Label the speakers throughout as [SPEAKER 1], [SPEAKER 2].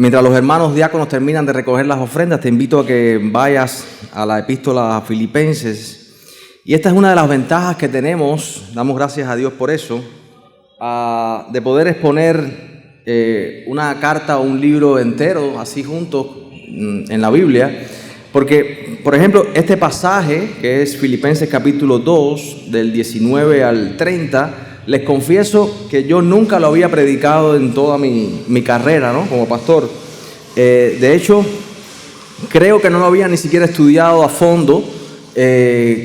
[SPEAKER 1] Mientras los hermanos diáconos terminan de recoger las ofrendas, te invito a que vayas a la epístola a Filipenses. Y esta es una de las ventajas que tenemos, damos gracias a Dios por eso, de poder exponer una carta o un libro entero así juntos en la Biblia. Porque, por ejemplo, este pasaje, que es Filipenses capítulo 2, del 19 al 30, les confieso que yo nunca lo había predicado en toda mi carrera, ¿no?, como pastor. De hecho, creo que no lo había ni siquiera estudiado a fondo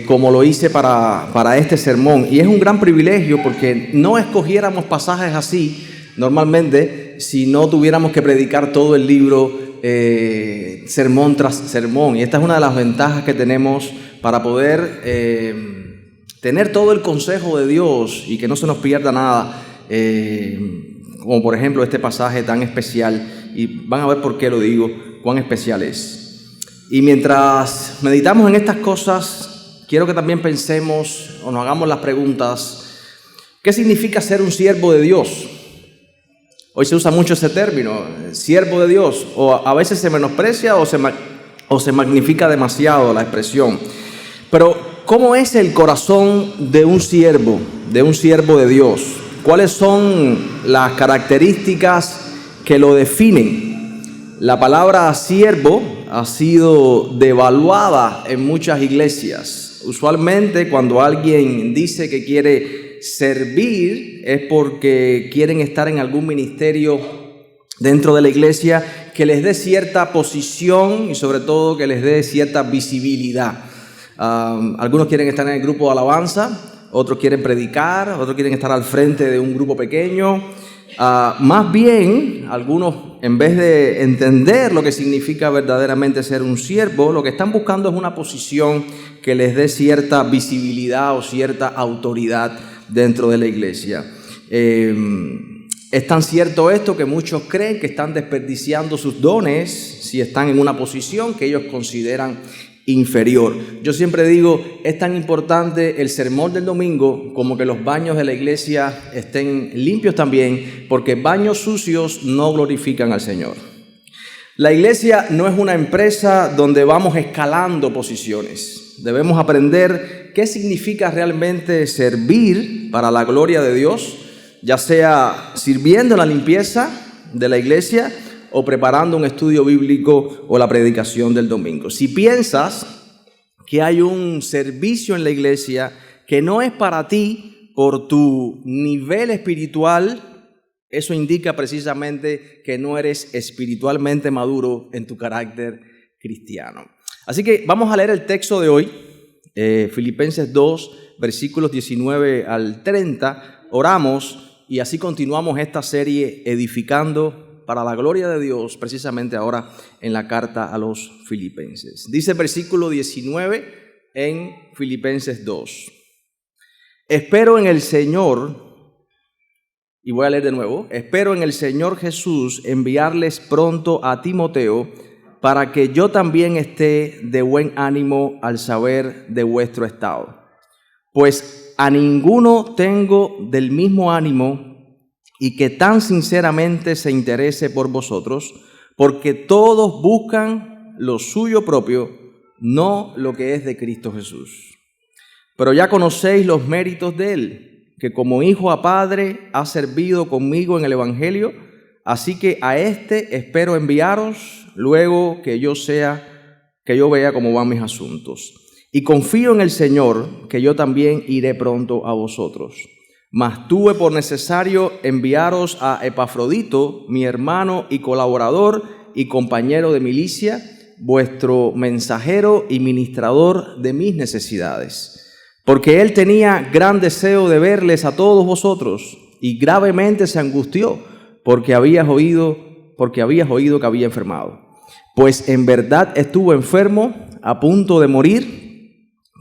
[SPEAKER 1] como lo hice para este sermón. Y es un gran privilegio porque no escogiéramos pasajes así normalmente si no tuviéramos que predicar todo el libro sermón tras sermón. Y esta es una de las ventajas que tenemos para poder tener todo el consejo de Dios y que no se nos pierda nada, como por ejemplo este pasaje tan especial, y van a ver por qué lo digo, cuán especial es. Y mientras meditamos en estas cosas, quiero que también pensemos o nos hagamos las preguntas: ¿qué significa ser un siervo de Dios? Hoy se usa mucho ese término, siervo de Dios, o a veces se menosprecia o se magnifica demasiado la expresión. Pero ¿cómo es el corazón de un siervo de Dios? ¿Cuáles son las características que lo definen? La palabra siervo ha sido devaluada en muchas iglesias. Usualmente cuando alguien dice que quiere servir es porque quieren estar en algún ministerio dentro de la iglesia que les dé cierta posición y sobre todo que les dé cierta visibilidad. Algunos quieren estar en el grupo de alabanza, otros quieren predicar, otros quieren estar al frente de un grupo pequeño. Más bien, algunos, en vez de entender lo que significa verdaderamente ser un siervo, lo que están buscando es una posición que les dé cierta visibilidad o cierta autoridad dentro de la iglesia. Es tan cierto esto que muchos creen que están desperdiciando sus dones si están en una posición que ellos consideran inferior. Yo siempre digo, es tan importante el sermón del domingo como que los baños de la iglesia estén limpios también, porque baños sucios no glorifican al Señor. La iglesia no es una empresa donde vamos escalando posiciones. Debemos aprender qué significa realmente servir para la gloria de Dios, ya sea sirviendo en la limpieza de la iglesia o preparando un estudio bíblico o la predicación del domingo. Si piensas que hay un servicio en la iglesia que no es para ti por tu nivel espiritual, eso indica precisamente que no eres espiritualmente maduro en tu carácter cristiano. Así que vamos a leer el texto de hoy, Filipenses 2, versículos 19 al 30. Oramos y así continuamos esta serie edificando para la gloria de Dios, precisamente ahora en la carta a los Filipenses. Dice el versículo 19 en Filipenses 2. Espero en el Señor, y voy a leer de nuevo, espero en el Señor Jesús enviarles pronto a Timoteo para que yo también esté de buen ánimo al saber de vuestro estado. Pues a ninguno tengo del mismo ánimo y que tan sinceramente se interese por vosotros, porque todos buscan lo suyo propio, no lo que es de Cristo Jesús. Pero ya conocéis los méritos de Él, que como hijo a padre ha servido conmigo en el Evangelio, así que a este espero enviaros luego que yo vea cómo van mis asuntos. Y confío en el Señor que yo también iré pronto a vosotros. Mas tuve por necesario enviaros a Epafrodito, mi hermano y colaborador y compañero de milicia, vuestro mensajero y ministrador de mis necesidades. Porque él tenía gran deseo de verles a todos vosotros y gravemente se angustió porque habías oído que había enfermado. Pues en verdad estuvo enfermo, a punto de morir,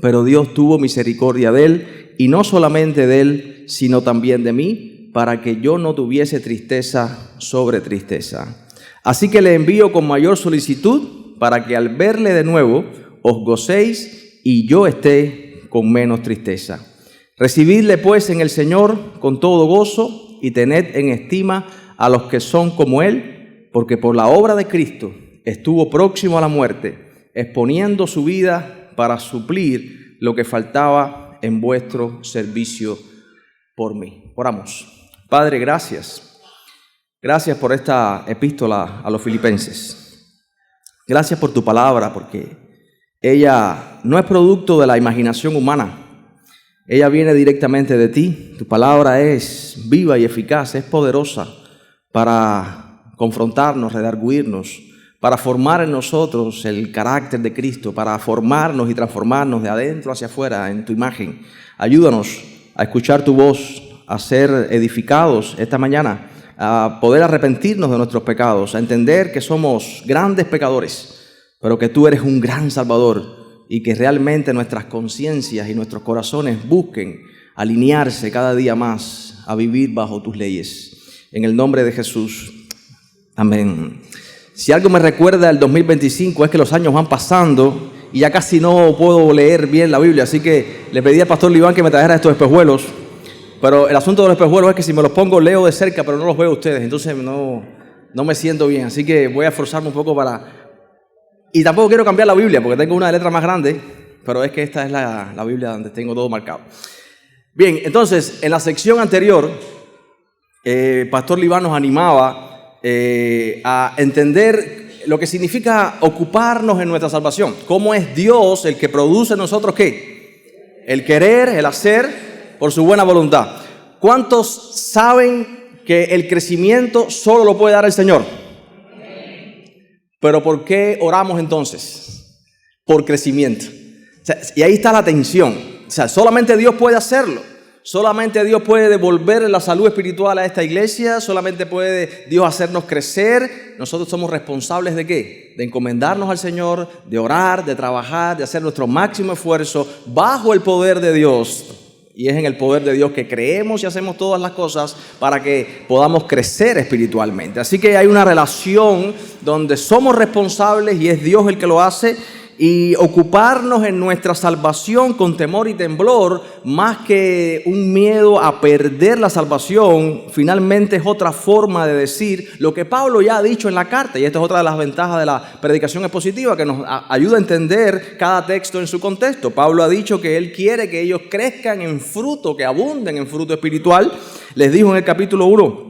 [SPEAKER 1] pero Dios tuvo misericordia de él, y no solamente de él, sino también de mí, para que yo no tuviese tristeza sobre tristeza. Así que le envío con mayor solicitud, para que al verle de nuevo os gocéis y yo esté con menos tristeza. Recibidle pues en el Señor con todo gozo y tened en estima a los que son como él, porque por la obra de Cristo estuvo próximo a la muerte, exponiendo su vida para suplir lo que faltaba en vuestro servicio por mí. Oramos. Padre, gracias. Gracias por esta epístola a los filipenses. Gracias por tu palabra, porque ella no es producto de la imaginación humana. Ella viene directamente de ti. Tu palabra es viva y eficaz, es poderosa para confrontarnos, redarguirnos, para formar en nosotros el carácter de Cristo, para formarnos y transformarnos de adentro hacia afuera en tu imagen. Ayúdanos a escuchar tu voz, a ser edificados esta mañana, a poder arrepentirnos de nuestros pecados, a entender que somos grandes pecadores, pero que tú eres un gran Salvador y que realmente nuestras conciencias y nuestros corazones busquen alinearse cada día más a vivir bajo tus leyes. En el nombre de Jesús. Amén. Si algo me recuerda el 2025 es que los años van pasando y ya casi no puedo leer bien la Biblia, así que le pedí al pastor Liván que me trajera estos espejuelos, pero el asunto de los espejuelos es que si me los pongo leo de cerca, pero no los veo a ustedes, entonces no me siento bien, así que voy a esforzarme un poco Y tampoco quiero cambiar la Biblia porque tengo una letra más grande, pero es que esta es la Biblia donde tengo todo marcado. Bien, entonces, en la sección anterior, pastor Liván nos animaba a entender lo que significa ocuparnos en nuestra salvación. ¿Cómo es Dios el que produce en nosotros qué? El querer, el hacer por su buena voluntad. ¿Cuántos saben que el crecimiento solo lo puede dar el Señor? Pero ¿por qué oramos entonces? Por crecimiento. O sea, y ahí está la tensión. O sea, solamente Dios puede hacerlo. Solamente Dios puede devolver la salud espiritual a esta iglesia. Solamente puede Dios hacernos crecer. Nosotros somos responsables ¿de qué? De encomendarnos al Señor, de orar, de trabajar, de hacer nuestro máximo esfuerzo bajo el poder de Dios. Y es en el poder de Dios que creemos y hacemos todas las cosas para que podamos crecer espiritualmente. Así que hay una relación donde somos responsables y es Dios el que lo hace. Y ocuparnos en nuestra salvación con temor y temblor, más que un miedo a perder la salvación, finalmente es otra forma de decir lo que Pablo ya ha dicho en la carta. Y esta es otra de las ventajas de la predicación expositiva, que nos ayuda a entender cada texto en su contexto. Pablo ha dicho que él quiere que ellos crezcan en fruto, que abunden en fruto espiritual. Les dijo en el capítulo 1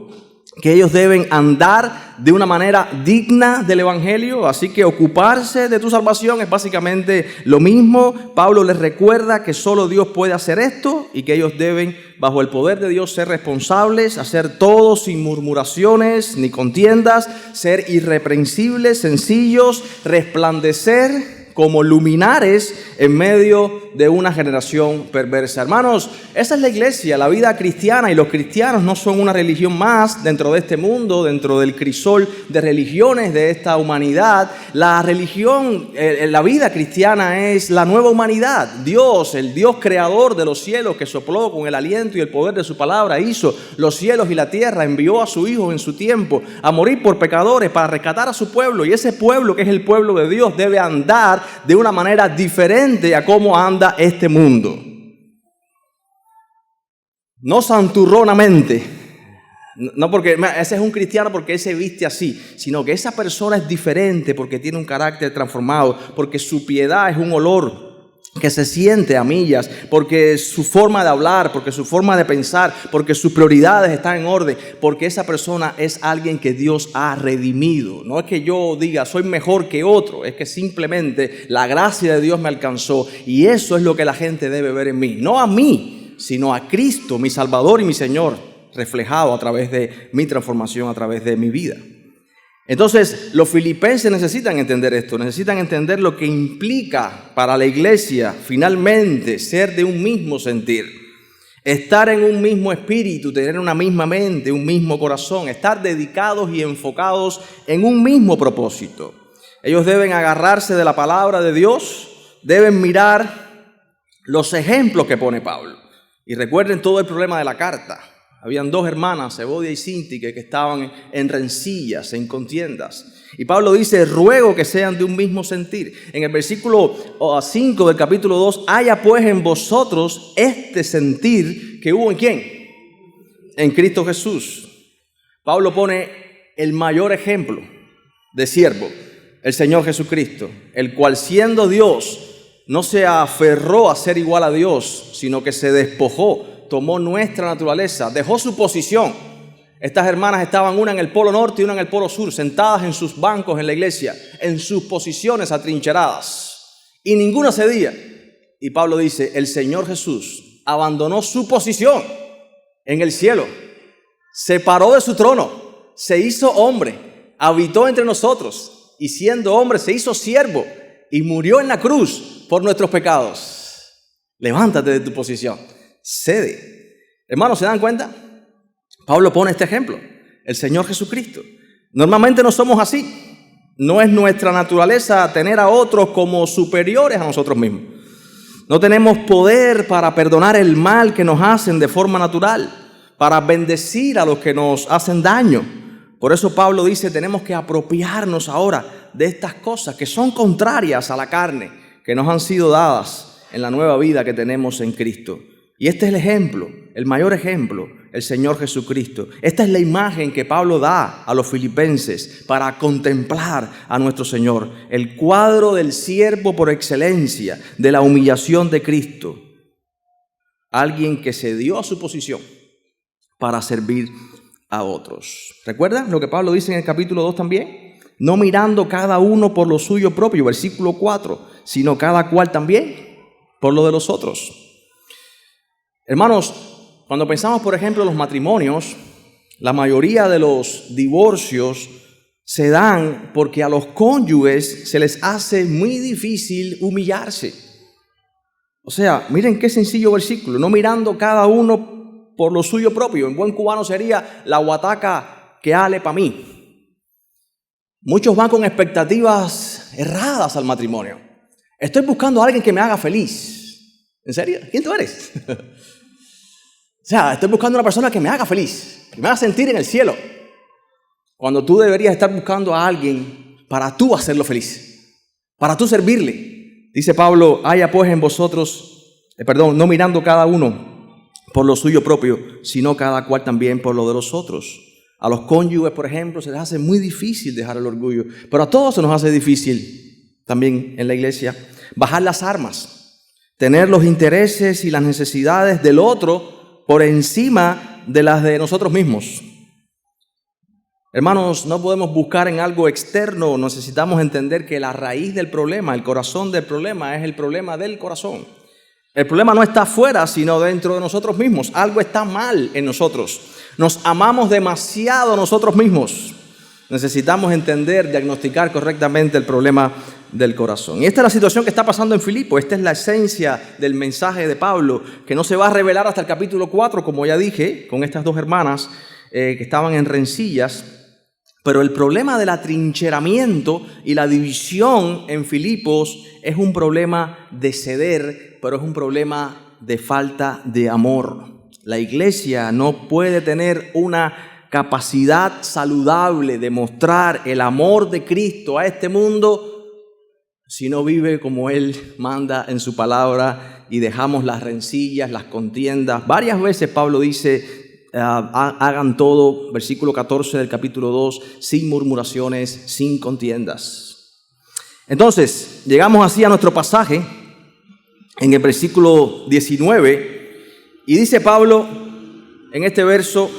[SPEAKER 1] que ellos deben andar de una manera digna del Evangelio, así que ocuparse de tu salvación es básicamente lo mismo. Pablo les recuerda que solo Dios puede hacer esto y que ellos deben, bajo el poder de Dios, ser responsables, hacer todo sin murmuraciones ni contiendas, ser irreprensibles, sencillos, resplandecer como luminares en medio de una generación perversa. Hermanos, esa es la iglesia, la vida cristiana, y los cristianos no son una religión más dentro de este mundo, dentro del crisol de religiones de esta humanidad. La religión, la vida cristiana es la nueva humanidad. Dios, el Dios creador de los cielos, que sopló con el aliento y el poder de su palabra, hizo los cielos y la tierra, envió a su Hijo en su tiempo a morir por pecadores para rescatar a su pueblo, y ese pueblo, que es el pueblo de Dios, debe andar de una manera diferente a cómo anda este mundo. No santurronamente, no porque ese es un cristiano porque él se viste así, sino que esa persona es diferente porque tiene un carácter transformado, porque su piedad es un olor que se siente a millas, porque su forma de hablar, porque su forma de pensar, porque sus prioridades están en orden, porque esa persona es alguien que Dios ha redimido. No es que yo diga soy mejor que otro, es que simplemente la gracia de Dios me alcanzó, y eso es lo que la gente debe ver en mí, no a mí, sino a Cristo, mi Salvador y mi Señor, reflejado a través de mi transformación, a través de mi vida. Entonces, los filipenses necesitan entender esto, necesitan entender lo que implica para la iglesia finalmente ser de un mismo sentir, estar en un mismo espíritu, tener una misma mente, un mismo corazón, estar dedicados y enfocados en un mismo propósito. Ellos deben agarrarse de la palabra de Dios, deben mirar los ejemplos que pone Pablo. Y recuerden todo el problema de la carta. Habían dos hermanas, Evodia y Síntique, que estaban en rencillas, en contiendas. Y Pablo dice, ruego que sean de un mismo sentir. En el versículo 5 del capítulo 2, haya pues en vosotros este sentir que hubo en ¿quién? En Cristo Jesús. Pablo pone el mayor ejemplo de siervo, el Señor Jesucristo, el cual siendo Dios, no se aferró a ser igual a Dios, sino que se despojó, tomó nuestra naturaleza, dejó su posición. Estas hermanas estaban una en el polo norte y una en el polo sur, sentadas en sus bancos en la iglesia, en sus posiciones atrincheradas, y ninguna cedía. Y Pablo dice, el Señor Jesús abandonó su posición en el cielo, se paró de su trono, se hizo hombre, habitó entre nosotros, y siendo hombre se hizo siervo, y murió en la cruz por nuestros pecados. Levántate de tu posición, cede. Hermanos, ¿se dan cuenta? Pablo pone este ejemplo, el Señor Jesucristo. Normalmente no somos así. No es nuestra naturaleza tener a otros como superiores a nosotros mismos. No tenemos poder para perdonar el mal que nos hacen de forma natural, para bendecir a los que nos hacen daño. Por eso Pablo dice, tenemos que apropiarnos ahora de estas cosas que son contrarias a la carne, que nos han sido dadas en la nueva vida que tenemos en Cristo. Y este es el ejemplo, el mayor ejemplo, el Señor Jesucristo. Esta es la imagen que Pablo da a los filipenses para contemplar a nuestro Señor. El cuadro del siervo por excelencia, de la humillación de Cristo. Alguien que se dio a su posición para servir a otros. ¿Recuerdan lo que Pablo dice en el capítulo 2 también? No mirando cada uno por lo suyo propio, versículo 4, sino cada cual también por lo de los otros. Hermanos, cuando pensamos, por ejemplo, en los matrimonios, la mayoría de los divorcios se dan porque a los cónyuges se les hace muy difícil humillarse. O sea, miren qué sencillo versículo, no mirando cada uno por lo suyo propio. En buen cubano sería la guataca que ale pa' mí. Muchos van con expectativas erradas al matrimonio. Estoy buscando a alguien que me haga feliz. ¿En serio? ¿Quién tú eres? O sea, estoy buscando una persona que me haga feliz, que me haga sentir en el cielo. Cuando tú deberías estar buscando a alguien para tú hacerlo feliz, para tú servirle. Dice Pablo, haya pues en vosotros, no mirando cada uno por lo suyo propio, sino cada cual también por lo de los otros. A los cónyuges, por ejemplo, se les hace muy difícil dejar el orgullo, pero a todos se nos hace difícil, también en la iglesia, bajar las armas, tener los intereses y las necesidades del otro por encima de las de nosotros mismos. Hermanos, no podemos buscar en algo externo, necesitamos entender que la raíz del problema, el corazón del problema es el problema del corazón. El problema no está afuera, sino dentro de nosotros mismos. Algo está mal en nosotros. Nos amamos demasiado nosotros mismos. Necesitamos entender, diagnosticar correctamente el problema del corazón. Y esta es la situación que está pasando en Filipo. Esta es la esencia del mensaje de Pablo, que no se va a revelar hasta el capítulo 4, como ya dije, con estas dos hermanas que estaban en rencillas. Pero el problema del atrincheramiento y la división en Filipos es un problema de ceder, pero es un problema de falta de amor. La iglesia no puede tener una capacidad saludable de mostrar el amor de Cristo a este mundo si no vive como Él manda en su palabra y dejamos las rencillas, las contiendas. Varias veces Pablo dice, hagan todo, versículo 14 del capítulo 2, sin murmuraciones, sin contiendas. Entonces, llegamos así a nuestro pasaje en el versículo 19 y dice Pablo en este verso,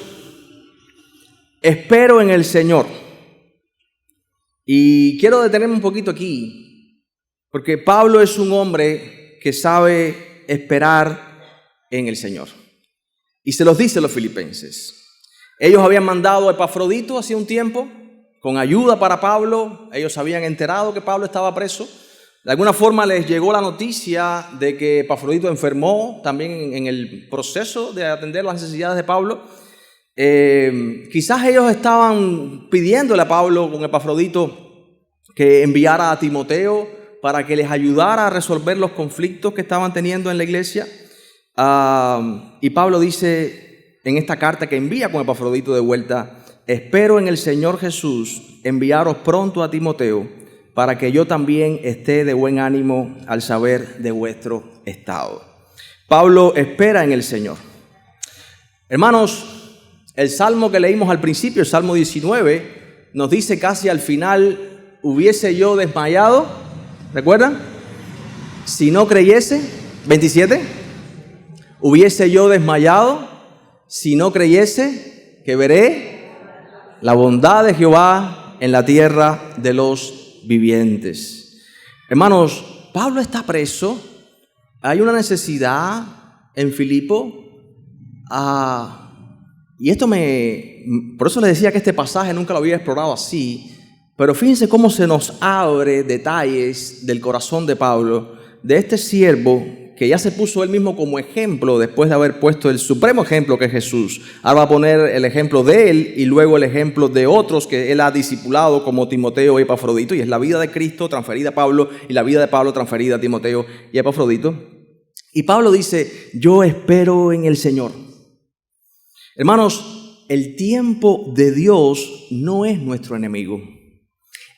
[SPEAKER 1] espero en el Señor. Y quiero detenerme un poquito aquí, porque Pablo es un hombre que sabe esperar en el Señor. Y se los dice a los filipenses. Ellos habían mandado a Epafrodito hace un tiempo, con ayuda para Pablo. Ellos habían enterado que Pablo estaba preso. De alguna forma les llegó la noticia de que Epafrodito enfermó también en el proceso de atender las necesidades de Pablo. Quizás ellos estaban pidiéndole a Pablo con Epafrodito que enviara a Timoteo para que les ayudara a resolver los conflictos que estaban teniendo en la iglesia. Y Pablo dice en esta carta que envía con Epafrodito de vuelta, espero en el Señor Jesús enviaros pronto a Timoteo para que yo también esté de buen ánimo al saber de vuestro estado. Pablo espera en el Señor. Hermanos, el salmo que leímos al principio, el Salmo 19, nos dice casi al final, hubiese yo desmayado, ¿recuerdan? Si no creyese, 27, hubiese yo desmayado, si no creyese que veré la bondad de Jehová en la tierra de los vivientes. Hermanos, Pablo está preso, hay una necesidad en Filipo, y esto por eso les decía que este pasaje nunca lo había explorado así, pero fíjense cómo se nos abre detalles del corazón de Pablo, de este siervo que ya se puso él mismo como ejemplo después de haber puesto el supremo ejemplo que es Jesús. Ahora va a poner el ejemplo de él y luego el ejemplo de otros que él ha discipulado como Timoteo y Epafrodito, y es la vida de Cristo transferida a Pablo y la vida de Pablo transferida a Timoteo y a Epafrodito. Y Pablo dice, yo espero en el Señor. Hermanos, el tiempo de Dios no es nuestro enemigo.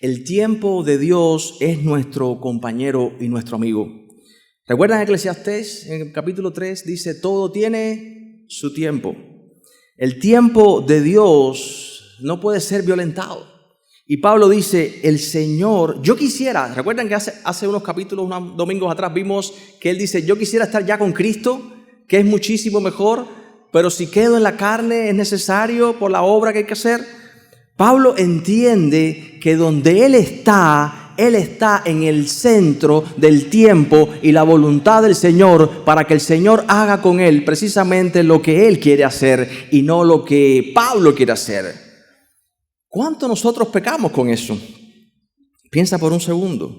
[SPEAKER 1] El tiempo de Dios es nuestro compañero y nuestro amigo. ¿Recuerdan Eclesiastés? En el capítulo 3 dice, todo tiene su tiempo. El tiempo de Dios no puede ser violentado. Y Pablo dice, el Señor, yo quisiera, ¿recuerdan que hace unos capítulos, unos domingos atrás vimos que él dice, yo quisiera estar ya con Cristo, que es muchísimo mejor, pero si quedo en la carne es necesario por la obra que hay que hacer? Pablo entiende que donde él está en el centro del tiempo y la voluntad del Señor para que el Señor haga con él precisamente lo que él quiere hacer y no lo que Pablo quiere hacer. ¿Cuánto nosotros pecamos con eso? Piensa por un segundo.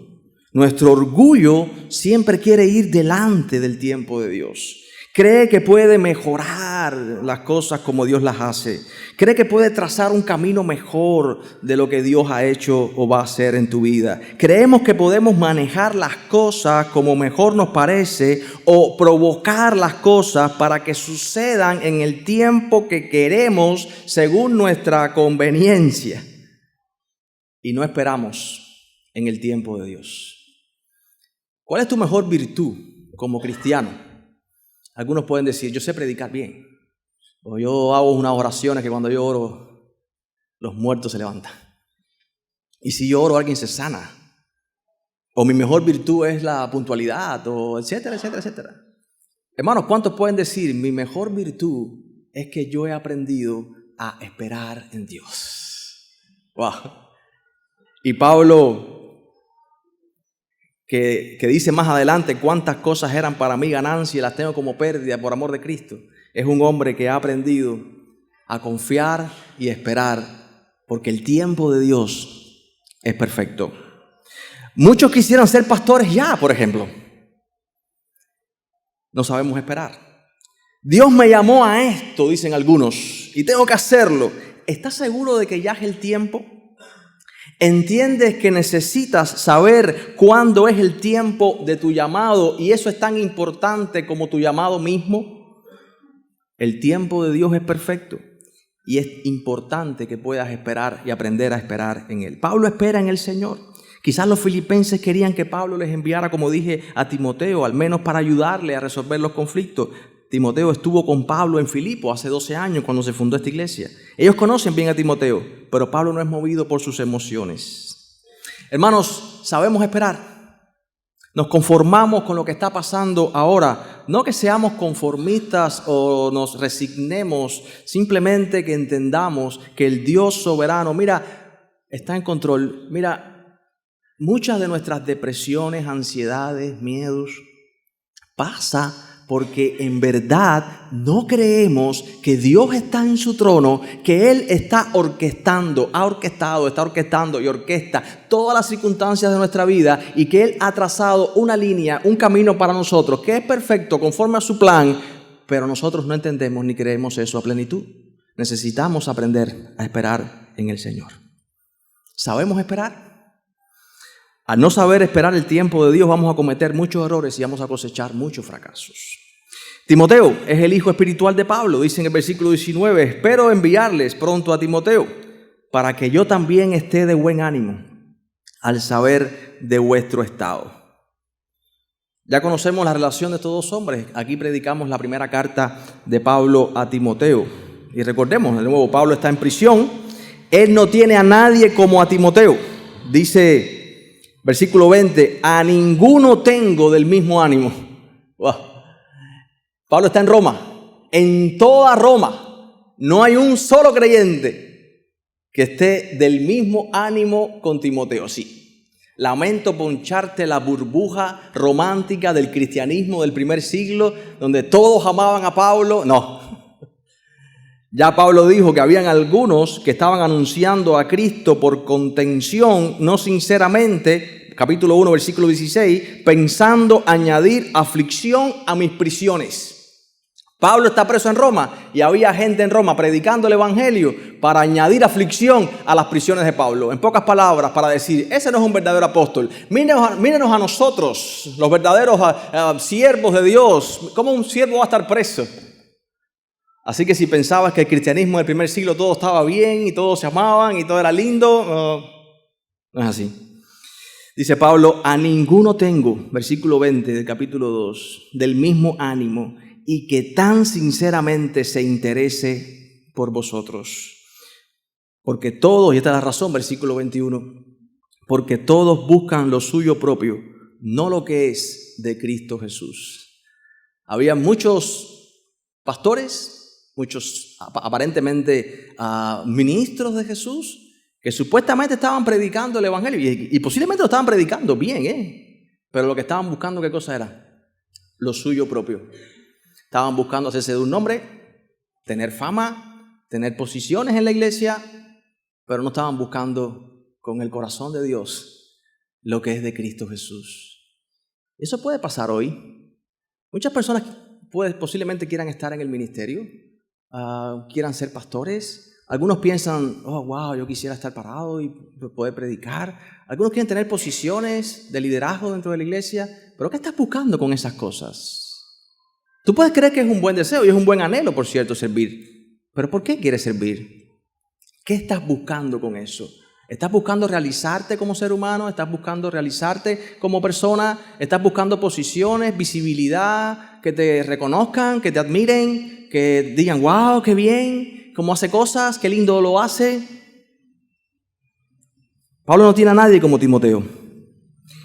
[SPEAKER 1] Nuestro orgullo siempre quiere ir delante del tiempo de Dios. Cree que puede mejorar las cosas como Dios las hace. Cree que puede trazar un camino mejor de lo que Dios ha hecho o va a hacer en tu vida. Creemos que podemos manejar las cosas como mejor nos parece o provocar las cosas para que sucedan en el tiempo que queremos según nuestra conveniencia. Y no esperamos en el tiempo de Dios. ¿Cuál es tu mejor virtud como cristiano? Algunos pueden decir, yo sé predicar bien, o yo hago unas oraciones que cuando yo oro, los muertos se levantan. Y si yo oro, alguien se sana. O mi mejor virtud es la puntualidad, o etcétera, etcétera, etcétera. Hermanos, ¿cuántos pueden decir, mi mejor virtud es que yo he aprendido a esperar en Dios? Wow. Y Pablo, que dice más adelante cuántas cosas eran para mí ganancia y las tengo como pérdida por amor de Cristo, es un hombre que ha aprendido a confiar y esperar porque el tiempo de Dios es perfecto. Muchos quisieran ser pastores ya, por ejemplo. No sabemos esperar. Dios me llamó a esto, dicen algunos, y tengo que hacerlo. ¿Estás seguro de que ya es el tiempo? ¿Entiendes que necesitas saber cuándo es el tiempo de tu llamado y eso es tan importante como tu llamado mismo? El tiempo de Dios es perfecto y es importante que puedas esperar y aprender a esperar en Él. Pablo espera en el Señor. Quizás los filipenses querían que Pablo les enviara, como dije, a Timoteo, al menos para ayudarle a resolver los conflictos. Timoteo estuvo con Pablo en Filipo hace 12 años cuando se fundó esta iglesia. Ellos conocen bien a Timoteo, pero Pablo no es movido por sus emociones. Hermanos, sabemos esperar. Nos conformamos con lo que está pasando ahora. No que seamos conformistas o nos resignemos, simplemente que entendamos que el Dios soberano, mira, está en control. Mira, muchas de nuestras depresiones, ansiedades, miedos, pasa porque en verdad no creemos que Dios está en su trono, que Él está orquestando, está orquestando y orquesta todas las circunstancias de nuestra vida y que Él ha trazado una línea, un camino para nosotros que es perfecto conforme a su plan, pero nosotros no entendemos ni creemos eso a plenitud. Necesitamos aprender a esperar en el Señor. ¿Sabemos esperar? Al no saber esperar el tiempo de Dios, vamos a cometer muchos errores y vamos a cosechar muchos fracasos. Timoteo es el hijo espiritual de Pablo, dice en el versículo 19, espero enviarles pronto a Timoteo para que yo también esté de buen ánimo al saber de vuestro estado. Ya conocemos la relación de estos dos hombres. Aquí predicamos la primera carta de Pablo a Timoteo. Y recordemos, de nuevo, Pablo está en prisión. Él no tiene a nadie como a Timoteo. Dice, versículo 20, a ninguno tengo del mismo ánimo. Wow. Pablo está en Roma. En toda Roma no hay un solo creyente que esté del mismo ánimo con Timoteo. Sí. Lamento poncharte la burbuja romántica del cristianismo del primer siglo, donde todos amaban a Pablo. No. Ya Pablo dijo que habían algunos que estaban anunciando a Cristo por contención, no sinceramente, capítulo 1, versículo 16, pensando añadir aflicción a mis prisiones. Pablo está preso en Roma y había gente en Roma predicando el evangelio para añadir aflicción a las prisiones de Pablo. En pocas palabras, para decir, ese no es un verdadero apóstol. Mírenos a nosotros, los verdaderos siervos de Dios. ¿Cómo un siervo va a estar preso? Así que si pensabas que el cristianismo del primer siglo todo estaba bien y todos se amaban y todo era lindo, no es así. Dice Pablo, a ninguno tengo, versículo 20 del capítulo 2, del mismo ánimo y que tan sinceramente se interese por vosotros. Porque todos, y esta es la razón, versículo 21, porque todos buscan lo suyo propio, no lo que es de Cristo Jesús. Había muchos pastores, muchos aparentemente ministros de Jesús, que supuestamente estaban predicando el evangelio, y posiblemente lo estaban predicando bien, pero lo que estaban buscando, ¿qué cosa era? Lo suyo propio. Estaban buscando hacerse de un nombre, tener fama, tener posiciones en la iglesia, pero no estaban buscando con el corazón de Dios lo que es de Cristo Jesús. Eso puede pasar hoy. Muchas personas posiblemente quieran estar en el ministerio, quieran ser pastores. Algunos piensan, oh, wow, yo quisiera estar parado y poder predicar. Algunos quieren tener posiciones de liderazgo dentro de la iglesia. ¿Pero qué estás buscando con esas cosas? Tú puedes creer que es un buen deseo y es un buen anhelo, por cierto, servir. ¿Pero por qué quieres servir? ¿Qué estás buscando con eso? ¿Estás buscando realizarte como ser humano? ¿Estás buscando realizarte como persona? ¿Estás buscando posiciones, visibilidad, que te reconozcan, que te admiren, que digan, wow, qué bien, cómo hace cosas, qué lindo lo hace? Pablo no tiene a nadie como Timoteo.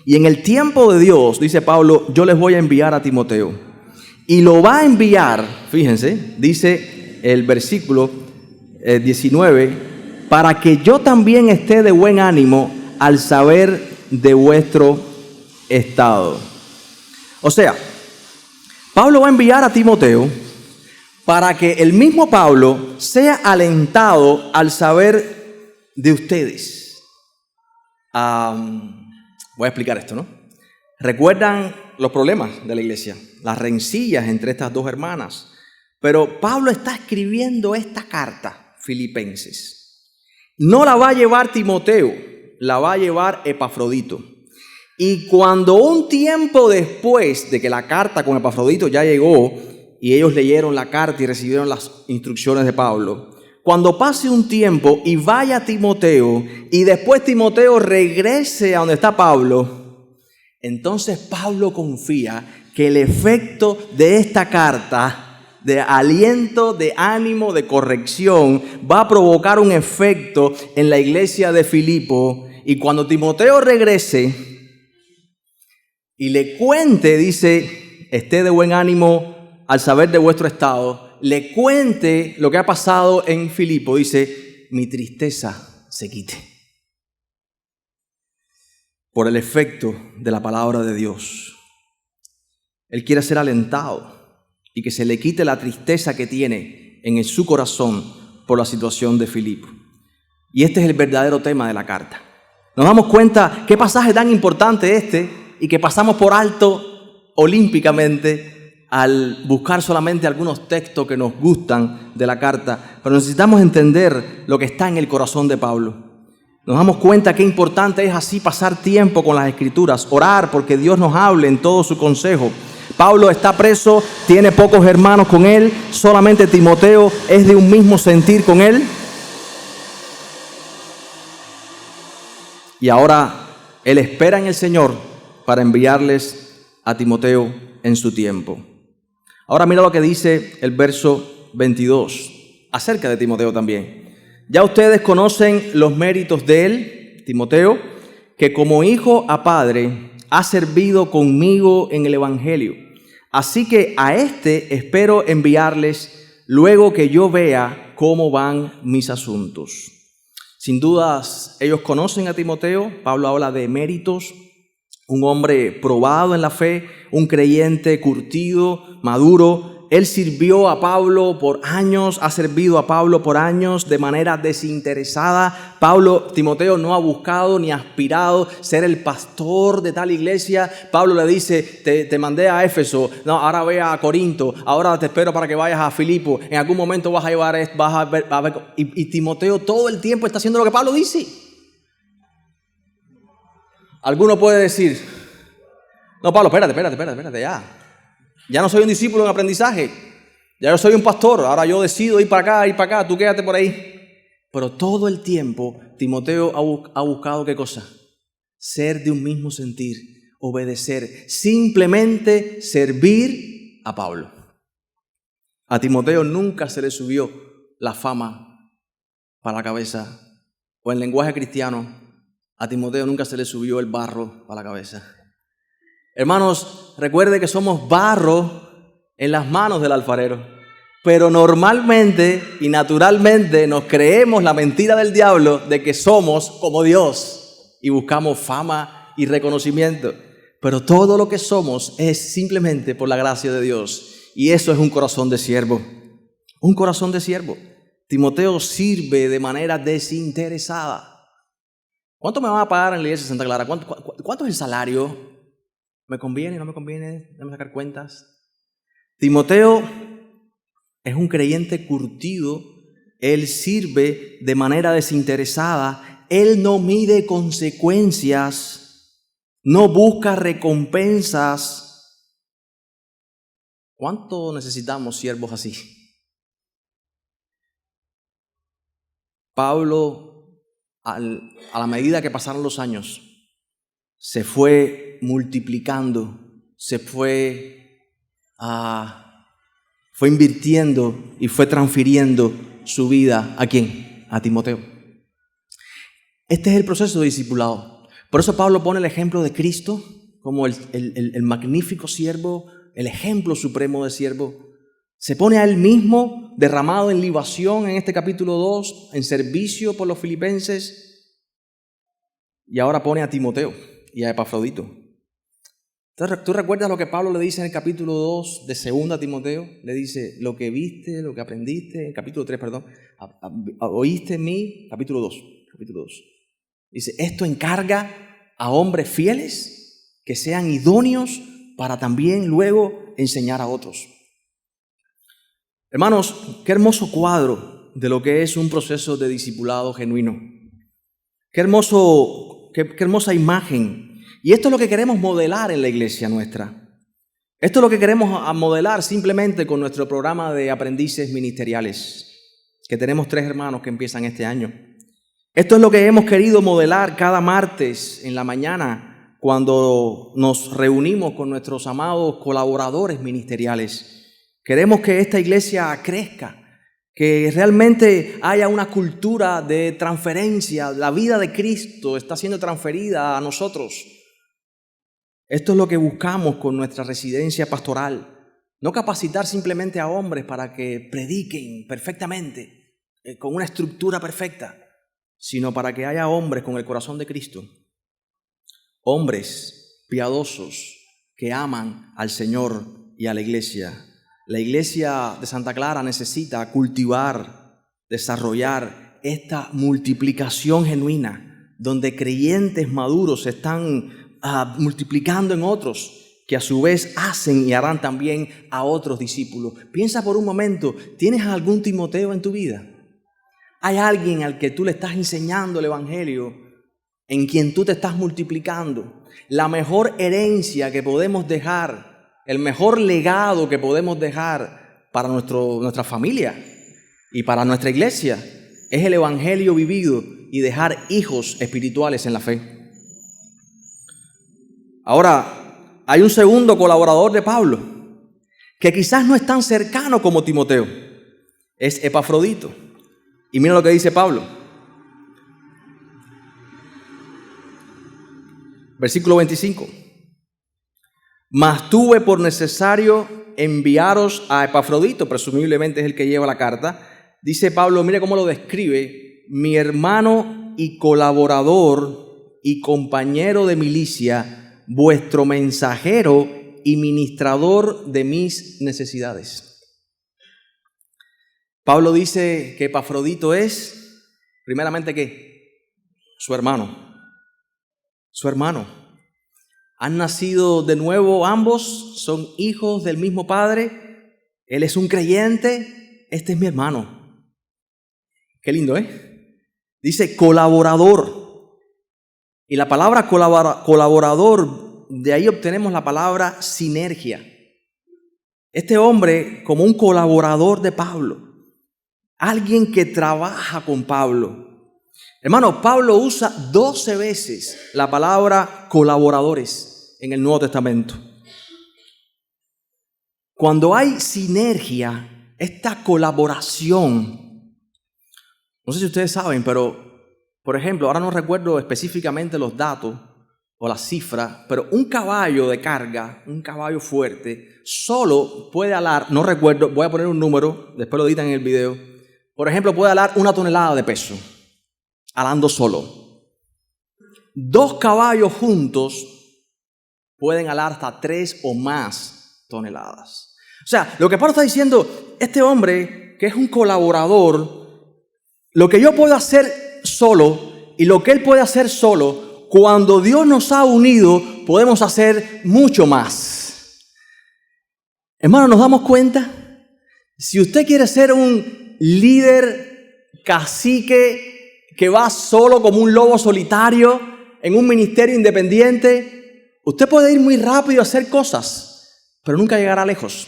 [SPEAKER 1] Y en el tiempo de Dios, dice Pablo, yo les voy a enviar a Timoteo. Y lo va a enviar, fíjense, dice el versículo 19, para que yo también esté de buen ánimo al saber de vuestro estado. O sea, Pablo va a enviar a Timoteo para que el mismo Pablo sea alentado al saber de ustedes. Voy a explicar esto, ¿no? ¿Recuerdan los problemas de la iglesia? Las rencillas entre estas dos hermanas. Pero Pablo está escribiendo esta carta, Filipenses. No la va a llevar Timoteo, la va a llevar Epafrodito. Y cuando un tiempo después de que la carta con Epafrodito ya llegó y ellos leyeron la carta y recibieron las instrucciones de Pablo, cuando pase un tiempo y vaya Timoteo y después Timoteo regrese a donde está Pablo, entonces Pablo confía que el efecto de esta carta de aliento, de ánimo, de corrección va a provocar un efecto en la iglesia de Filipo. Y cuando Timoteo regrese y le cuente, dice, esté de buen ánimo al saber de vuestro estado, le cuente lo que ha pasado en Filipo, dice, mi tristeza se quite. Por el efecto de la palabra de Dios. Él quiere ser alentado y que se le quite la tristeza que tiene en su corazón por la situación de Filipo. Y este es el verdadero tema de la carta. Nos damos cuenta qué pasaje tan importante este y que pasamos por alto olímpicamente al buscar solamente algunos textos que nos gustan de la carta, pero necesitamos entender lo que está en el corazón de Pablo. Nos damos cuenta qué importante es así pasar tiempo con las Escrituras, orar porque Dios nos hable en todo su consejo. Pablo está preso, tiene pocos hermanos con él, solamente Timoteo es de un mismo sentir con él. Y ahora él espera en el Señor para enviarles a Timoteo en su tiempo. Ahora mira lo que dice el verso 22 acerca de Timoteo también. Ya ustedes conocen los méritos de él, Timoteo, que como hijo a padre ha servido conmigo en el Evangelio. Así que a este espero enviarles luego que yo vea cómo van mis asuntos. Sin dudas, ellos conocen a Timoteo. Pablo habla de méritos, un hombre probado en la fe, un creyente curtido, maduro. Él sirvió a Pablo por años, ha servido a Pablo por años de manera desinteresada. Timoteo no ha buscado ni aspirado ser el pastor de tal iglesia. Pablo le dice, te mandé a Éfeso, no, ahora ve a Corinto, ahora te espero para que vayas a Filipo, en algún momento vas a llevar esto, vas a ver. Y Timoteo todo el tiempo está haciendo lo que Pablo dice. Alguno puede decir, no, Pablo, espérate, ya no soy un discípulo en aprendizaje, ya yo soy un pastor, ahora yo decido ir para acá, tú quédate por ahí. Pero todo el tiempo Timoteo ha buscado ¿qué cosa? Ser de un mismo sentir, obedecer, simplemente servir a Pablo. A Timoteo nunca se le subió la fama para la cabeza, o en lenguaje cristiano, a Timoteo nunca se le subió el barro para la cabeza. Hermanos, recuerde que somos barro en las manos del alfarero, pero normalmente y naturalmente nos creemos la mentira del diablo de que somos como Dios y buscamos fama y reconocimiento. Pero todo lo que somos es simplemente por la gracia de Dios, y eso es un corazón de siervo, un corazón de siervo. Timoteo sirve de manera desinteresada. ¿Cuánto me van a pagar en la iglesia de Santa Clara? ¿Cuánto es el salario? ¿Me conviene? ¿No me conviene? Déjame sacar cuentas. Timoteo es un creyente curtido. Él sirve de manera desinteresada. Él no mide consecuencias. No busca recompensas. ¿Cuánto necesitamos siervos así? Pablo, a la medida que pasaron los años, se fue multiplicando, se fue invirtiendo y fue transfiriendo su vida. ¿A quién? A Timoteo. Este es el proceso de discipulado. Por eso Pablo pone el ejemplo de Cristo como el magnífico siervo, el ejemplo supremo de siervo. Se pone a él mismo derramado en libación en este capítulo 2, en servicio por los filipenses, y ahora pone a Timoteo y a Epafrodito. Entonces, ¿tú recuerdas lo que Pablo le dice en el capítulo 2 de 2 Timoteo? Le dice, lo que viste, lo que aprendiste, en el capítulo 3, oíste en mí, capítulo 2. Dice, esto encarga a hombres fieles que sean idóneos para también luego enseñar a otros. Hermanos, qué hermoso cuadro de lo que es un proceso de discipulado genuino. Qué hermosa imagen. Y esto es lo que queremos modelar en la iglesia nuestra. Esto es lo que queremos modelar simplemente con nuestro programa de aprendices ministeriales, que tenemos 3 hermanos que empiezan este año. Esto es lo que hemos querido modelar cada martes en la mañana cuando nos reunimos con nuestros amados colaboradores ministeriales. Queremos que esta iglesia crezca, que realmente haya una cultura de transferencia. La vida de Cristo está siendo transferida a nosotros. Esto es lo que buscamos con nuestra residencia pastoral. No capacitar simplemente a hombres para que prediquen perfectamente, con una estructura perfecta, sino para que haya hombres con el corazón de Cristo. Hombres piadosos que aman al Señor y a la iglesia. La iglesia de Santa Clara necesita cultivar, desarrollar esta multiplicación genuina, donde creyentes maduros se están multiplicando en otros, que a su vez hacen y harán también a otros discípulos. Piensa por un momento, ¿tienes algún Timoteo en tu vida? ¿Hay alguien al que tú le estás enseñando el Evangelio, en quien tú te estás multiplicando? La mejor herencia que podemos dejar, el mejor legado que podemos dejar para nuestra familia y para nuestra iglesia es el Evangelio vivido y dejar hijos espirituales en la fe. Ahora, hay un segundo colaborador de Pablo que quizás no es tan cercano como Timoteo. Es Epafrodito. Y mira lo que dice Pablo. Versículo 25. Mas tuve por necesario enviaros a Epafrodito, presumiblemente es el que lleva la carta. Dice Pablo, mire cómo lo describe, mi hermano y colaborador y compañero de milicia, vuestro mensajero y ministrador de mis necesidades. Pablo dice que Epafrodito es, primeramente, ¿qué? Su hermano. Su hermano. Han nacido de nuevo ambos, son hijos del mismo padre. Él es un creyente, este es mi hermano. Qué lindo, ¿eh? Dice colaborador. Y la palabra colaborador, de ahí obtenemos la palabra sinergia. Este hombre como un colaborador de Pablo, alguien que trabaja con Pablo. Hermano, Pablo usa 12 veces la palabra colaboradores en el Nuevo Testamento. Cuando hay sinergia, esta colaboración, no sé si ustedes saben, pero por ejemplo, ahora no recuerdo específicamente los datos o las cifras, pero un caballo de carga, un caballo fuerte, solo puede alar, no recuerdo, voy a poner un número, después lo editan en el video, por ejemplo, puede alar 1 tonelada de peso. Alando solo. 2 caballos juntos pueden alar hasta 3 o más toneladas. O sea, lo que Pablo está diciendo, este hombre que es un colaborador, lo que yo puedo hacer solo y lo que él puede hacer solo, cuando Dios nos ha unido, podemos hacer mucho más. Hermano, ¿nos damos cuenta? Si usted quiere ser un líder, cacique, que va solo como un lobo solitario en un ministerio independiente, usted puede ir muy rápido a hacer cosas, pero nunca llegará lejos.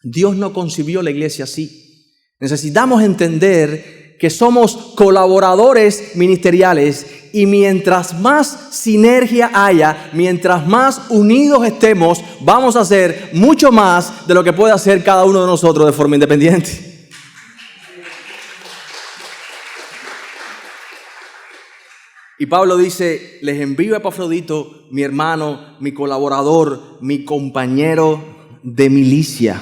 [SPEAKER 1] Dios no concibió la iglesia así. Necesitamos entender que somos colaboradores ministeriales y mientras más sinergia haya, mientras más unidos estemos, vamos a hacer mucho más de lo que puede hacer cada uno de nosotros de forma independiente. Y Pablo dice, les envío a Epafrodito, mi hermano, mi colaborador, mi compañero de milicia.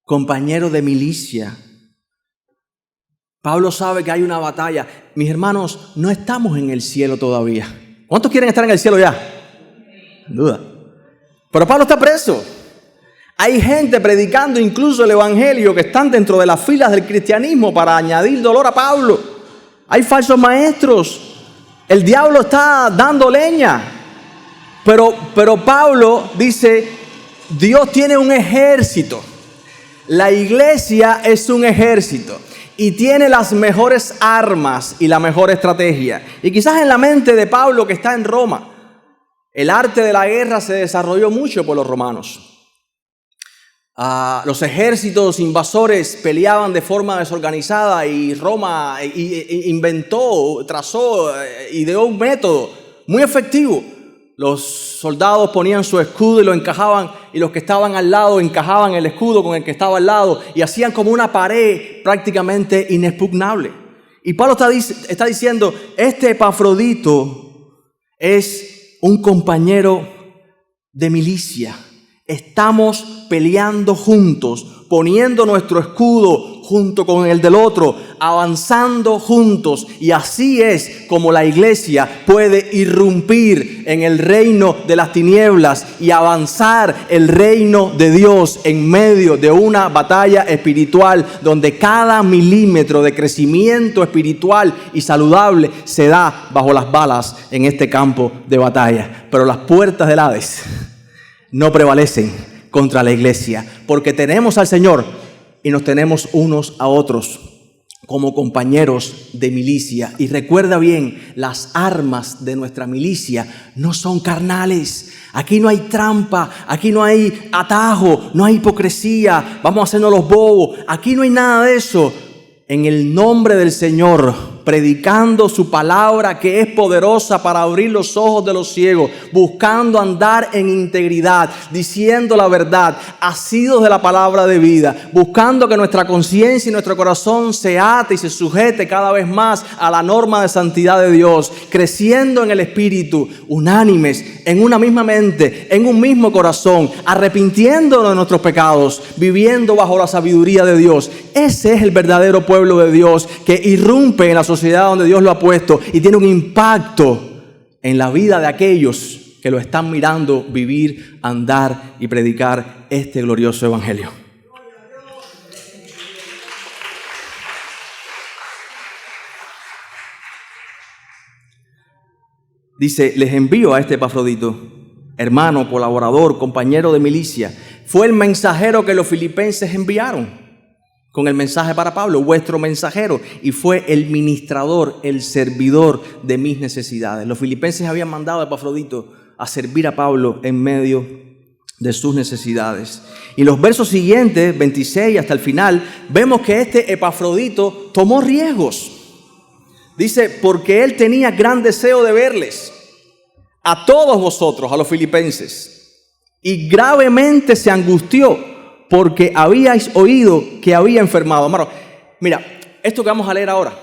[SPEAKER 1] Compañero de milicia. Pablo sabe que hay una batalla. Mis hermanos, no estamos en el cielo todavía. ¿Cuántos quieren estar en el cielo ya? Sin duda. Pero Pablo está preso. Hay gente predicando incluso el evangelio que están dentro de las filas del cristianismo para añadir dolor a Pablo. Hay falsos maestros. El diablo está dando leña. Pero Pablo dice, Dios tiene un ejército. La iglesia es un ejército. Y tiene las mejores armas y la mejor estrategia. Y quizás en la mente de Pablo que está en Roma, el arte de la guerra se desarrolló mucho por los romanos. Los ejércitos invasores peleaban de forma desorganizada y Roma inventó, trazó, ideó un método muy efectivo. Los soldados ponían su escudo y lo encajaban, y los que estaban al lado encajaban el escudo con el que estaba al lado y hacían como una pared prácticamente inexpugnable. Y Pablo está diciendo, este Epafrodito es un compañero de milicia. Estamos peleando juntos, poniendo nuestro escudo junto con el del otro, avanzando juntos. Y así es como la iglesia puede irrumpir en el reino de las tinieblas y avanzar el reino de Dios en medio de una batalla espiritual donde cada milímetro de crecimiento espiritual y saludable se da bajo las balas en este campo de batalla. Pero las puertas del Hades no prevalecen contra la iglesia, porque tenemos al Señor y nos tenemos unos a otros como compañeros de milicia. Y recuerda bien, las armas de nuestra milicia no son carnales. Aquí no hay trampa, aquí no hay atajo, no hay hipocresía, vamos a hacernos los bobos. Aquí no hay nada de eso. En el nombre del Señor predicando su palabra que es poderosa para abrir los ojos de los ciegos, buscando andar en integridad, diciendo la verdad, asidos de la palabra de vida, buscando que nuestra conciencia y nuestro corazón se ate y se sujete cada vez más a la norma de santidad de Dios, creciendo en el Espíritu, unánimes, en una misma mente, en un mismo corazón, arrepintiéndonos de nuestros pecados, viviendo bajo la sabiduría de Dios. Ese es el verdadero pueblo de Dios que irrumpe en la sociedad donde Dios lo ha puesto y tiene un impacto en la vida de aquellos que lo están mirando vivir, andar y predicar este glorioso evangelio. Dice, les envío a este Epafrodito, hermano, colaborador, compañero de milicia. Fue el mensajero que los filipenses enviaron con el mensaje para Pablo, vuestro mensajero, y fue el ministrador, el servidor de mis necesidades. Los filipenses habían mandado a Epafrodito a servir a Pablo en medio de sus necesidades. Y los versos siguientes, 26 hasta el final, vemos que este Epafrodito tomó riesgos. Dice, porque él tenía gran deseo de verles, a todos vosotros, a los filipenses, y gravemente se angustió porque habíais oído que había enfermado. Hermano, mira, esto que vamos a leer ahora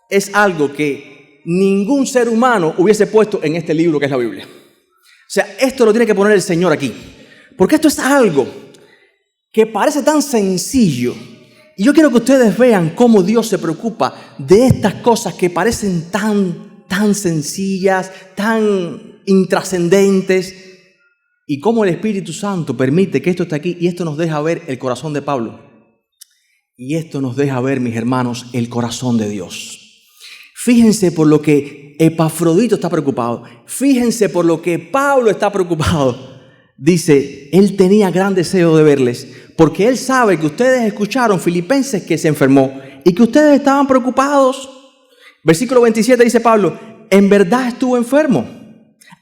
[SPEAKER 1] es algo que ningún ser humano hubiese puesto en este libro que es la Biblia. O sea, esto lo tiene que poner el Señor aquí, porque esto es algo que parece tan sencillo. Y yo quiero que ustedes vean cómo Dios se preocupa de estas cosas que parecen tan sencillas, tan intrascendentes, y cómo el Espíritu Santo permite que esto esté aquí, y esto nos deja ver el corazón de Pablo. Y esto nos deja ver, mis hermanos, el corazón de Dios. Fíjense por lo que Epafrodito está preocupado. Fíjense por lo que Pablo está preocupado. Dice, él tenía gran deseo de verles, porque él sabe que ustedes escucharon, Filipenses, que se enfermó y que ustedes estaban preocupados. Versículo 27 dice Pablo, en verdad estuvo enfermo,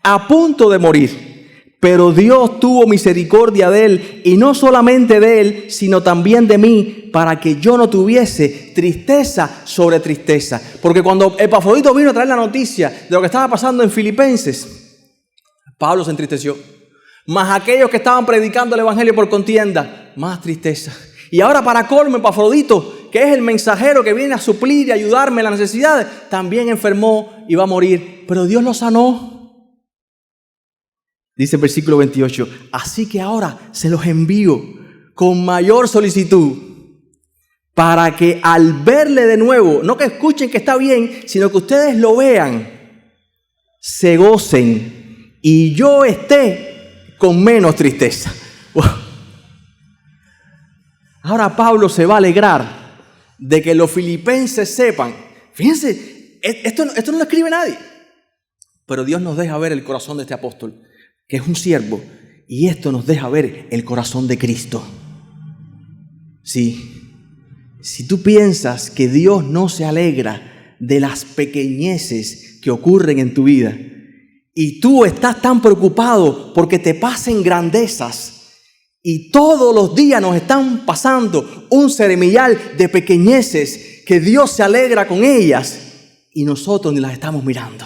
[SPEAKER 1] a punto de morir. Pero Dios tuvo misericordia de él, y no solamente de él, sino también de mí, para que yo no tuviese tristeza sobre tristeza. Porque cuando Epafrodito vino a traer la noticia de lo que estaba pasando en Filipenses, Pablo se entristeció. Más aquellos que estaban predicando el evangelio por contienda, más tristeza. Y ahora para colmo, Epafrodito, que es el mensajero que viene a suplir y ayudarme en las necesidades, también enfermó y va a morir. Pero Dios lo sanó. Dice el versículo 28, así que ahora se los envío con mayor solicitud para que al verle de nuevo, no que escuchen que está bien, sino que ustedes lo vean, se gocen y yo esté con menos tristeza. Wow. Ahora Pablo se va a alegrar de que los filipenses sepan. Fíjense, esto no lo escribe nadie, pero Dios nos deja ver el corazón de este apóstol, que es un siervo, y esto nos deja ver el corazón de Cristo. Sí, si tú piensas que Dios no se alegra de las pequeñeces que ocurren en tu vida, y tú estás tan preocupado porque te pasen grandezas, y todos los días nos están pasando un ceremillal de pequeñeces que Dios se alegra con ellas, y nosotros ni las estamos mirando.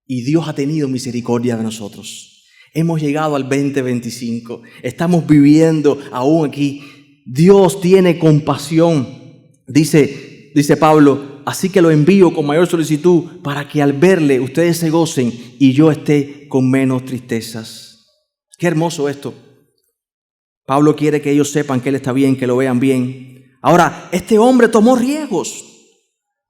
[SPEAKER 1] Y Dios ha tenido misericordia de nosotros. Hemos llegado al 2025. Estamos viviendo aún aquí. Dios tiene compasión. Dice Pablo, así que lo envío con mayor solicitud para que al verle ustedes se gocen y yo esté con menos tristezas. Qué hermoso esto. Pablo quiere que ellos sepan que él está bien, que lo vean bien. Ahora, este hombre tomó riesgos.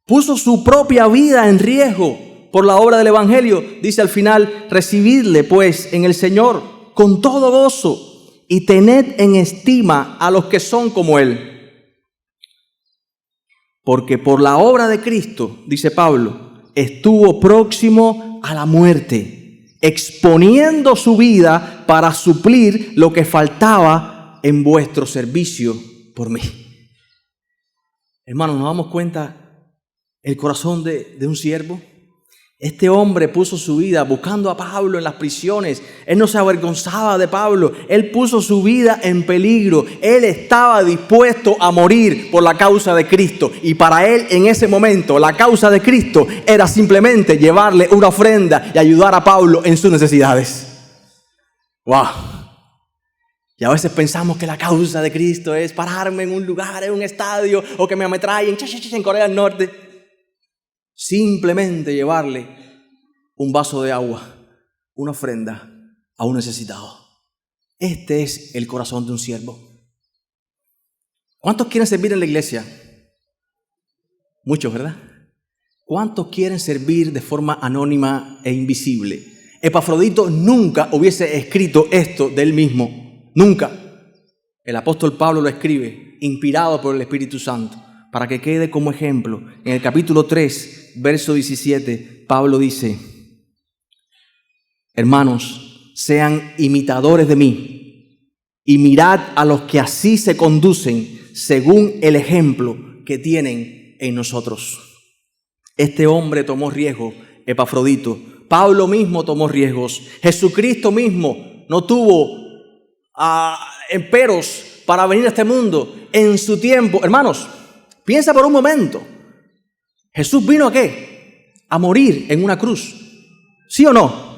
[SPEAKER 1] Puso su propia vida en riesgo por la obra del evangelio. Dice al final, recibidle pues en el Señor con todo gozo y tened en estima a los que son como él. Porque por la obra de Cristo, dice Pablo, estuvo próximo a la muerte, exponiendo su vida para suplir lo que faltaba en vuestro servicio por mí. Hermanos, ¿nos damos cuenta el corazón de un siervo? Este hombre puso su vida buscando a Pablo en las prisiones. Él no se avergonzaba de Pablo. Él puso su vida en peligro. Él estaba dispuesto a morir por la causa de Cristo. Y para él, en ese momento, la causa de Cristo era simplemente llevarle una ofrenda y ayudar a Pablo en sus necesidades. ¡Wow! Y a veces pensamos que la causa de Cristo es pararme en un lugar, en un estadio, o que me ametrallen en Corea del Norte. Simplemente llevarle un vaso de agua, una ofrenda a un necesitado. Este es el corazón de un siervo. ¿Cuántos quieren servir en la iglesia? Muchos, ¿verdad? ¿Cuántos quieren servir de forma anónima e invisible? Epafrodito nunca hubiese escrito esto de él mismo. Nunca. El apóstol Pablo lo escribe, inspirado por el Espíritu Santo, para que quede como ejemplo. En el capítulo 3, verso 17, Pablo dice: hermanos, sean imitadores de mí y mirad a los que así se conducen según el ejemplo que tienen en nosotros. Este hombre tomó riesgo, Epafrodito. Pablo mismo tomó riesgos. Jesucristo mismo no tuvo emperos para venir a este mundo en su tiempo. Hermanos, piensa por un momento. ¿Jesús vino a qué? A morir en una cruz. ¿Sí o no?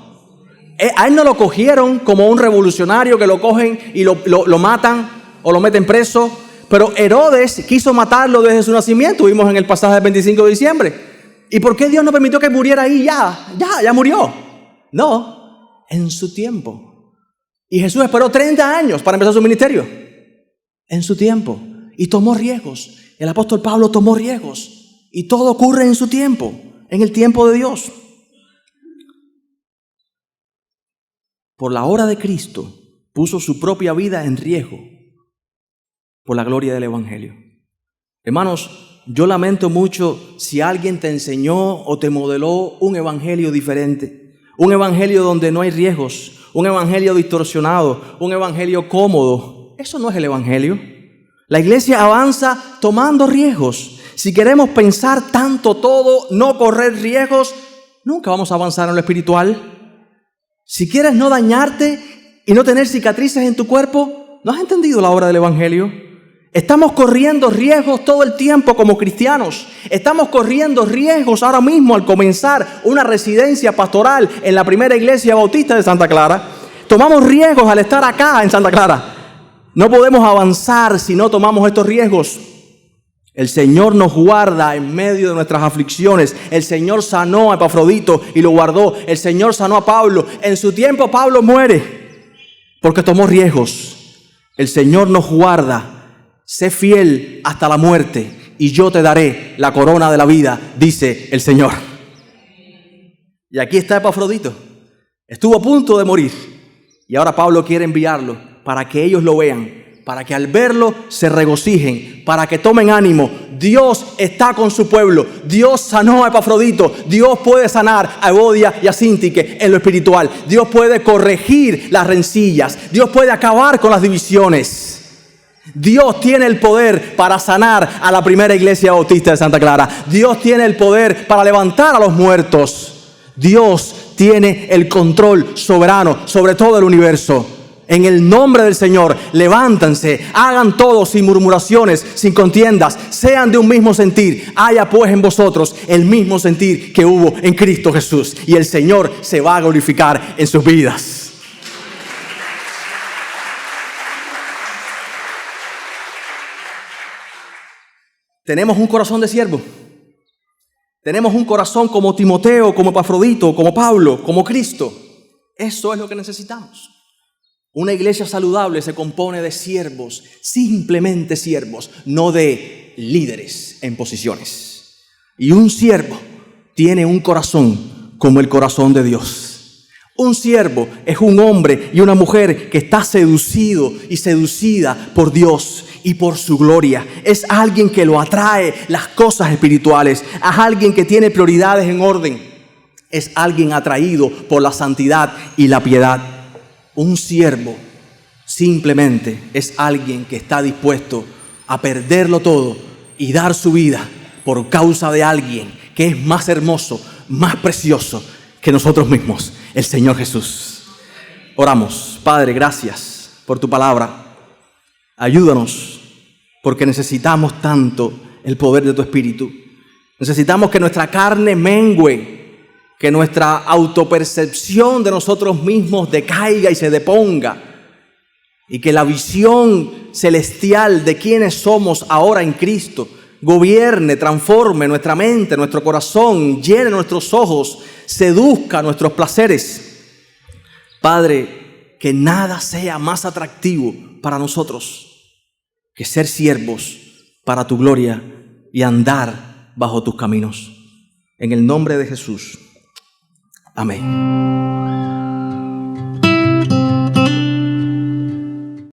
[SPEAKER 1] A él no lo cogieron como un revolucionario que lo cogen y lo matan o lo meten preso. Pero Herodes quiso matarlo desde su nacimiento. Vimos en el pasaje del 25 de diciembre. ¿Y por qué Dios no permitió que muriera ahí? Ya murió. No, en su tiempo. Y Jesús esperó 30 años para empezar su ministerio. En su tiempo. Y tomó riesgos. El apóstol Pablo tomó riesgos. Y todo ocurre en su tiempo. En el tiempo de Dios. Por la obra de Cristo, puso su propia vida en riesgo. Por la gloria del evangelio. Hermanos, yo lamento mucho si alguien te enseñó o te modeló un evangelio diferente. Un evangelio donde no hay riesgos. Un evangelio distorsionado. Un evangelio cómodo. Eso no es el evangelio. La iglesia avanza tomando riesgos. Si queremos pensar tanto todo, no correr riesgos, nunca vamos a avanzar en lo espiritual. Si quieres no dañarte y no tener cicatrices en tu cuerpo, ¿no has entendido la obra del evangelio? Estamos corriendo riesgos todo el tiempo como cristianos. Estamos corriendo riesgos ahora mismo al comenzar una residencia pastoral en la primera iglesia bautista de Santa Clara. Tomamos riesgos al estar acá en Santa Clara. No podemos avanzar si no tomamos estos riesgos. El Señor nos guarda en medio de nuestras aflicciones. El Señor sanó a Epafrodito y lo guardó. El Señor sanó a Pablo. En su tiempo Pablo muere porque tomó riesgos. El Señor nos guarda. Sé fiel hasta la muerte y yo te daré la corona de la vida, dice el Señor. Y aquí está Epafrodito. Estuvo a punto de morir. Y ahora Pablo quiere enviarlo para que ellos lo vean. Para que al verlo se regocijen, para que tomen ánimo. Dios está con su pueblo. Dios sanó a Epafrodito. Dios puede sanar a Evodia y a Síntique en lo espiritual. Dios puede corregir las rencillas. Dios puede acabar con las divisiones. Dios tiene el poder para sanar a la primera iglesia bautista de Santa Clara. Dios tiene el poder para levantar a los muertos. Dios tiene el control soberano sobre todo el universo. En el nombre del Señor, levántanse, hagan todo sin murmuraciones, sin contiendas, sean de un mismo sentir. Haya pues en vosotros el mismo sentir que hubo en Cristo Jesús. Y el Señor se va a glorificar en sus vidas. Tenemos un corazón de siervo. Tenemos un corazón como Timoteo, como Epafrodito, como Pablo, como Cristo. Eso es lo que necesitamos. Una iglesia saludable se compone de siervos, simplemente siervos, no de líderes en posiciones. Y un siervo tiene un corazón como el corazón de Dios. Un siervo es un hombre y una mujer que está seducido y seducida por Dios y por su gloria. Es alguien que lo atrae las cosas espirituales. Es alguien que tiene prioridades en orden. Es alguien atraído por la santidad y la piedad. Un siervo simplemente es alguien que está dispuesto a perderlo todo y dar su vida por causa de alguien que es más hermoso, más precioso que nosotros mismos, el Señor Jesús. Oramos. Padre, gracias por tu palabra. Ayúdanos, porque necesitamos tanto el poder de tu Espíritu. Necesitamos que nuestra carne mengüe, que nuestra autopercepción de nosotros mismos decaiga y se deponga, y que la visión celestial de quienes somos ahora en Cristo gobierne, transforme nuestra mente, nuestro corazón, llene nuestros ojos, seduzca nuestros placeres. Padre, que nada sea más atractivo para nosotros que ser siervos para tu gloria y andar bajo tus caminos. En el nombre de Jesús. Amén.